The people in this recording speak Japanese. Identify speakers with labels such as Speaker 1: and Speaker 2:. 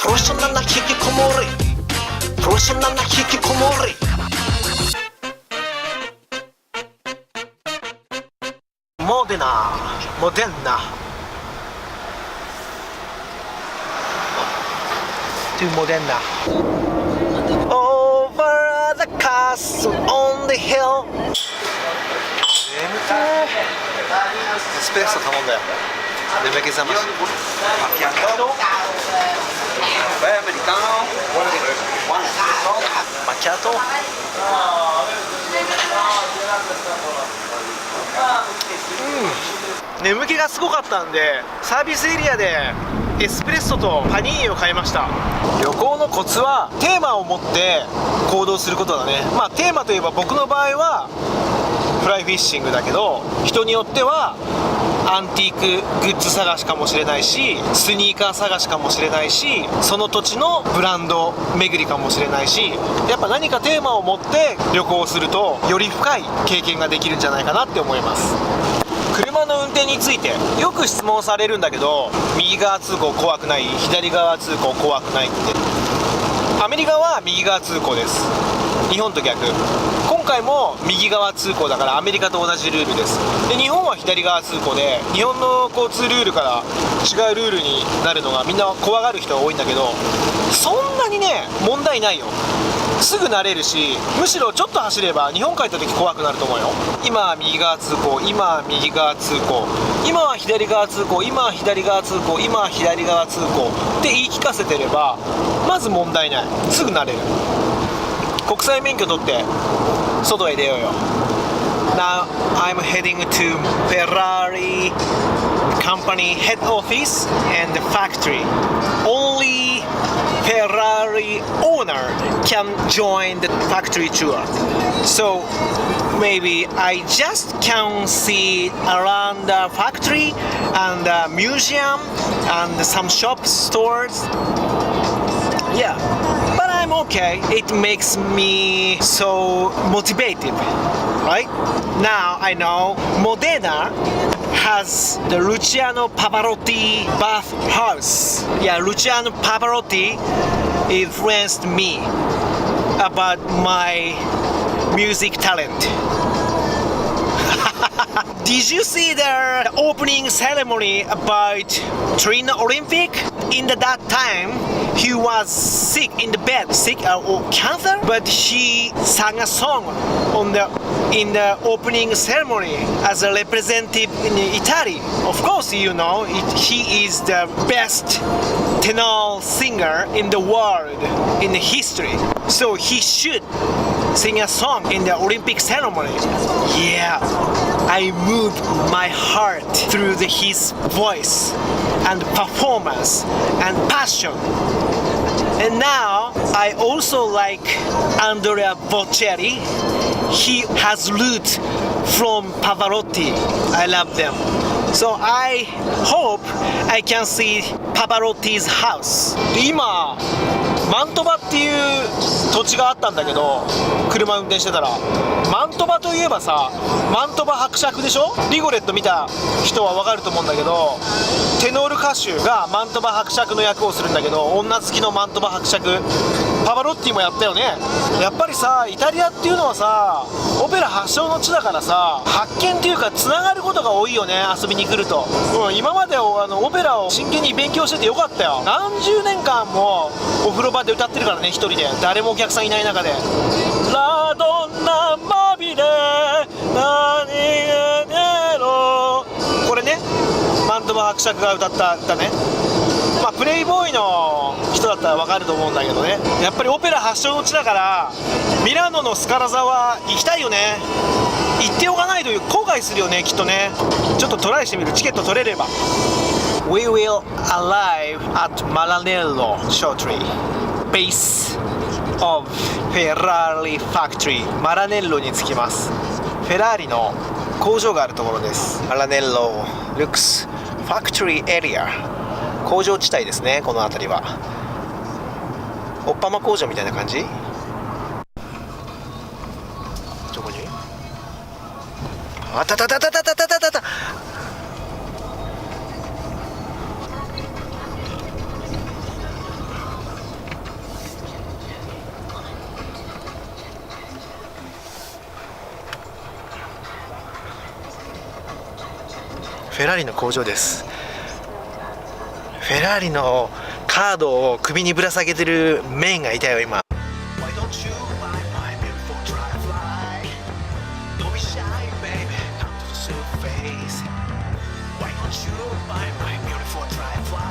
Speaker 1: プロフェッショナルな引きこもり、プロフェッショナルな引きこもり。モデナ、モデンナ。To Modena. Over the castle on the hill. 眠たい。エスプレッソ頼んだよ。眠気覚まし。マキアート。マキアート。眠気がすごかったんで、サービスエリアでエスプレッソとパニーニを買いました。旅行のコツはテーマを持って行動することだね。まあテーマといえば僕の場合はフライフィッシングだけど、人によってはアンティークグッズ探しかもしれないし、スニーカー探しかもしれないし、その土地のブランド巡りかもしれないし、やっぱ何かテーマを持って旅行をするとより深い経験ができるんじゃないかなって思います。車の運転についてよく質問されるんだけど、右側通行怖くない、左側通行怖くないって。アメリカは右側通行です。日本と逆。今回も右側通行だからアメリカと同じルールです。で日本は左側通行で、日本の交通ルールから違うルールになるのがみんな怖がる人が多いんだけど、そんなにね問題ないよ。すぐ慣れるし、むしろちょっと走れば日本帰った時怖くなると思うよ。今は右側通行、今は右側通行、今は左側通行、今は左側通行、今は左側通行って言い聞かせてればまず問題ない。すぐ慣れる。国際免許取って外へ出ようよ。 Now I'm heading to Ferrari company head office and the factory. Only Ferrari owner can join the factory tour. So maybe I just can see around the factory and the museum and some shop stores. Yeah, but I'm okay. It makes me so motivated, right? Now I know Modena has the Luciano Pavarotti bathhouse. Yeah, Luciano Pavarotti influenced me about my music talent. Did you see the opening ceremony about Turin Olympic? In that time, he was sick in the bed, sick or cancer, but he sang a song in the opening ceremony as a representative in Italy. Of course, you know he is the best tenor singer in the world in the history. So he should sing a song in the Olympic ceremony. Yeah, I moved my heart through his voice and performance and passion. And now I also like Andrea Bocelli. He has roots from Pavarotti. I love them. So I hope I can see Pavarotti's house. で今マントバっていう土地があったんだけど、車運転してたらマントバといえばさ、マントバ伯爵でしょ。リゴレット見た人はわかると思うんだけど、テノール歌手がマントバ伯爵の役をするんだけど、女好きのマントバ伯爵、パバロッティもやったよね。やっぱりさ、イタリアっていうのはさ、オペラ発祥の地だからさ、発見っていうかつながることが多いよね、遊びに来ると。今までオペラを真剣に勉強しててよかったよ。何十年間もお風呂場で歌ってるからね、一人で。誰もお客さんいない中で。ラドンナマビレナニエネロ、これね、マントバ伯爵が歌った歌ね。まあプレイボーイの人だったらわかると思うんだけどね。やっぱりオペラ発祥の地だからミラノのスカラ座は行きたいよね。行っておかないと後悔するよね、きっとね。ちょっとトライしてみる。チケット取れれば。 We will arrive at Maranello shortly. Base of Ferrari factory. マラネッロに着きます。フェラーリの工場があるところです。マラネッロ looks factory area。工場地帯ですね、この辺りは。おっぱま工場みたいな感じ。どこにあたたたたたたたたたた。フェラーリの工場です。フェラーリのカードを首にぶら下げてるメンがいたよ今。Why don't you buy my beautiful Tri-Fly? Don't be shy, baby. Come to the surface. Why don't you buy my beautiful Tri-Fly?